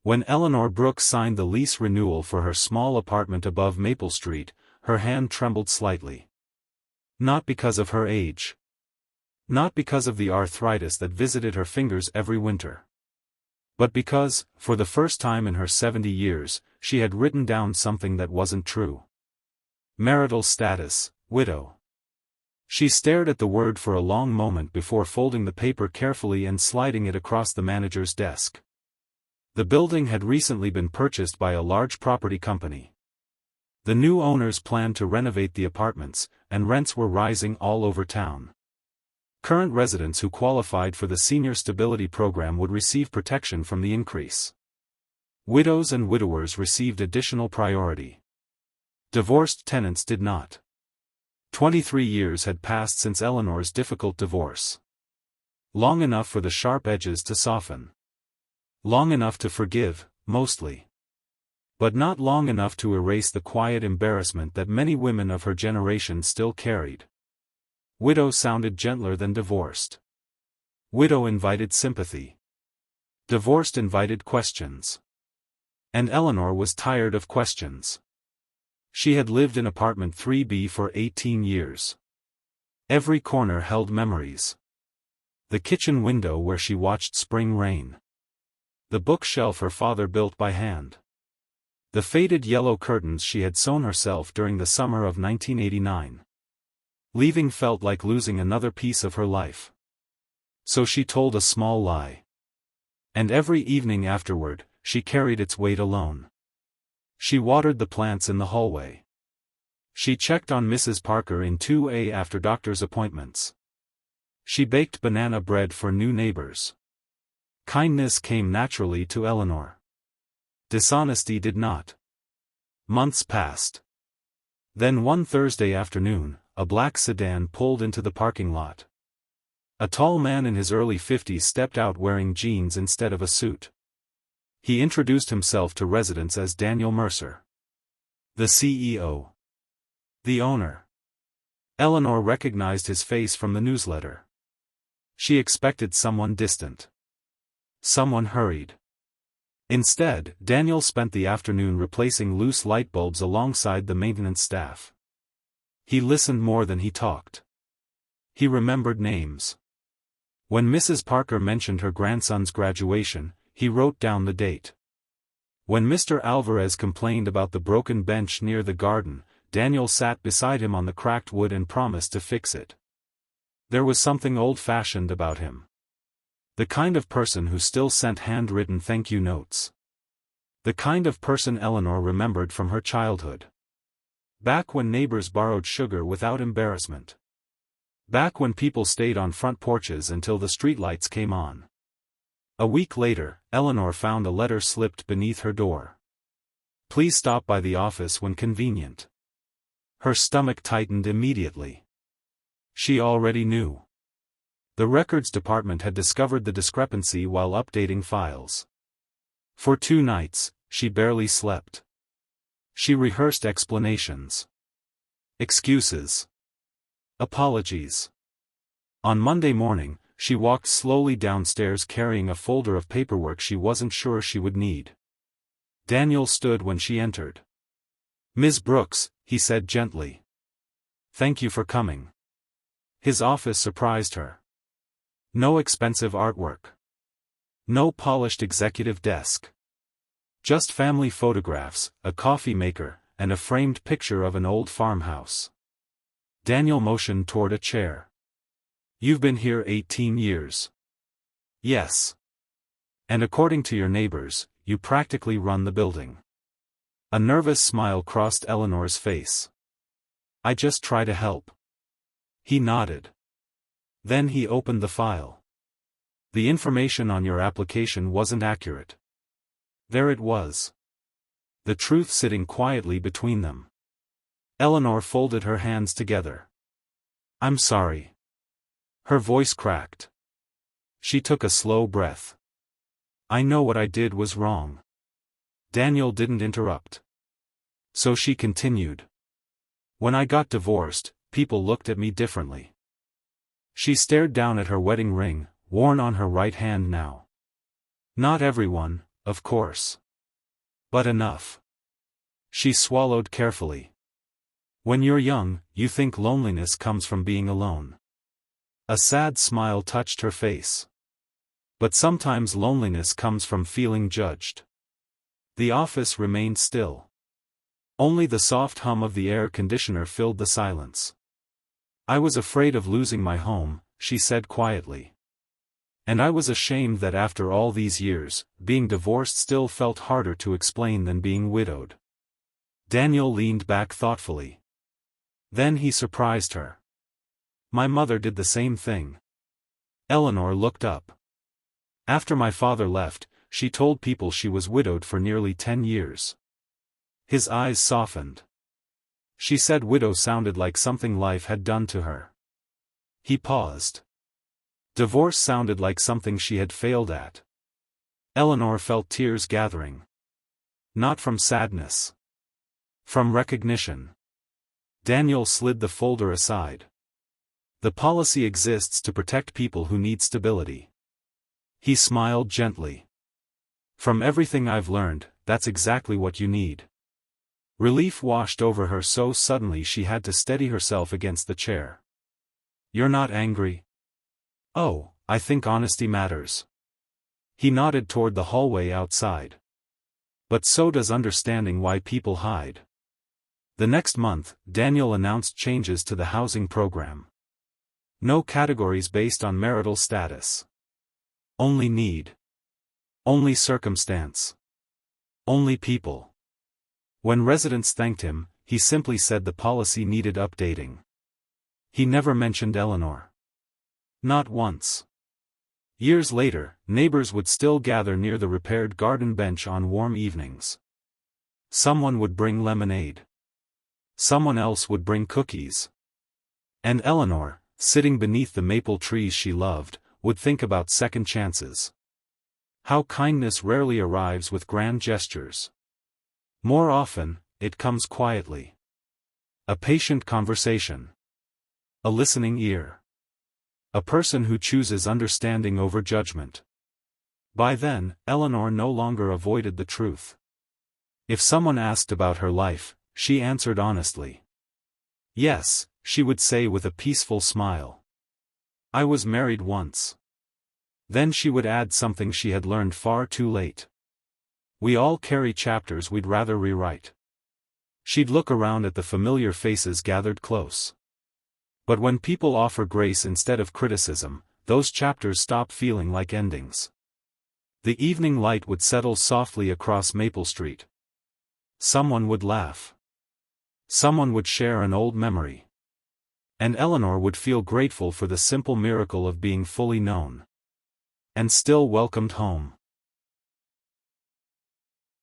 When Eleanor Brooks signed the lease renewal for her small apartment above Maple Street, her hand trembled slightly. Not because of her age. Not because of the arthritis that visited her fingers every winter. But because, for the first time in her 70 years, she had written down something that wasn't true. Marital status, widow. She stared at the word for a long moment before folding the paper carefully and sliding it across the manager's desk. The building had recently been purchased by a large property company. The new owners planned to renovate the apartments, and rents were rising all over town. Current residents who qualified for the Senior Stability Program would receive protection from the increase. Widows and widowers received additional priority. Divorced tenants did not. 23 years had passed since Eleanor's difficult divorce. Long enough for the sharp edges to soften. Long enough to forgive, mostly. But not long enough to erase the quiet embarrassment that many women of her generation still carried. Widow sounded gentler than divorced. Widow invited sympathy. Divorced invited questions. And Eleanor was tired of questions. She had lived in apartment 3B for 18 years. Every corner held memories. The kitchen window where she watched spring rain. The bookshelf her father built by hand. The faded yellow curtains she had sewn herself during the summer of 1989. Leaving felt like losing another piece of her life. So she told a small lie. And every evening afterward, she carried its weight alone. She watered the plants in the hallway. She checked on Mrs. Parker in 2A after doctor's appointments. She baked banana bread for new neighbors. Kindness came naturally to Eleanor. Dishonesty did not. Months passed. Then one Thursday afternoon, a black sedan pulled into the parking lot. A tall man in his early 50s stepped out wearing jeans instead of a suit. He introduced himself to residents as Daniel Mercer. The CEO. The owner. Eleanor recognized his face from the newsletter. She expected someone distant. Someone hurried. Instead, Daniel spent the afternoon replacing loose light bulbs alongside the maintenance staff. He listened more than he talked. He remembered names. When Mrs. Parker mentioned her grandson's graduation, he wrote down the date. When Mr. Alvarez complained about the broken bench near the garden, Daniel sat beside him on the cracked wood and promised to fix it. There was something old-fashioned about him. The kind of person who still sent handwritten thank you notes. The kind of person Eleanor remembered from her childhood. Back when neighbors borrowed sugar without embarrassment. Back when people stayed on front porches until the streetlights came on. A week later, Eleanor found a letter slipped beneath her door. Please stop by the office when convenient. Her stomach tightened immediately. She already knew. The records department had discovered the discrepancy while updating files. For 2 nights, she barely slept. She rehearsed explanations. Excuses. Apologies. On Monday morning, she walked slowly downstairs carrying a folder of paperwork she wasn't sure she would need. Daniel stood when she entered. Ms. Brooks, he said gently. Thank you for coming. His office surprised her. No expensive artwork. No polished executive desk. Just family photographs, a coffee maker, and a framed picture of an old farmhouse. Daniel motioned toward a chair. You've been here 18 years. Yes. And according to your neighbors, you practically run the building. A nervous smile crossed Eleanor's face. I just try to help. He nodded. Then he opened the file. The information on your application wasn't accurate. There it was. The truth sitting quietly between them. Eleanor folded her hands together. I'm sorry. Her voice cracked. She took a slow breath. I know what I did was wrong. Daniel didn't interrupt. So she continued. When I got divorced, people looked at me differently. She stared down at her wedding ring, worn on her right hand now. Not everyone, of course. But enough. She swallowed carefully. When you're young, you think loneliness comes from being alone. A sad smile touched her face. But sometimes loneliness comes from feeling judged. The office remained still. Only the soft hum of the air conditioner filled the silence. I was afraid of losing my home, she said quietly. And I was ashamed that after all these years, being divorced still felt harder to explain than being widowed. Daniel leaned back thoughtfully. Then he surprised her. My mother did the same thing. Eleanor looked up. After my father left, she told people she was widowed for nearly 10 years. His eyes softened. She said widow sounded like something life had done to her. He paused. Divorce sounded like something she had failed at. Eleanor felt tears gathering. Not from sadness. From recognition. Daniel slid the folder aside. The policy exists to protect people who need stability. He smiled gently. From everything I've learned, that's exactly what you need. Relief washed over her so suddenly she had to steady herself against the chair. You're not angry? Oh, I think honesty matters. He nodded toward the hallway outside. But so does understanding why people hide. The next month, Daniel announced changes to the housing program. No categories based on marital status. Only need. Only circumstance. Only people. When residents thanked him, he simply said the policy needed updating. He never mentioned Eleanor. Not once. Years later, neighbors would still gather near the repaired garden bench on warm evenings. Someone would bring lemonade. Someone else would bring cookies. And Eleanor, sitting beneath the maple trees she loved, would think about second chances. How kindness rarely arrives with grand gestures. More often, it comes quietly. A patient conversation. A listening ear. A person who chooses understanding over judgment. By then, Eleanor no longer avoided the truth. If someone asked about her life, she answered honestly. Yes, she would say with a peaceful smile. I was married once. Then she would add something she had learned far too late. We all carry chapters we'd rather rewrite. She'd look around at the familiar faces gathered close. But when people offer grace instead of criticism, those chapters stop feeling like endings. The evening light would settle softly across Maple Street. Someone would laugh. Someone would share an old memory. And Eleanor would feel grateful for the simple miracle of being fully known. And still welcomed home.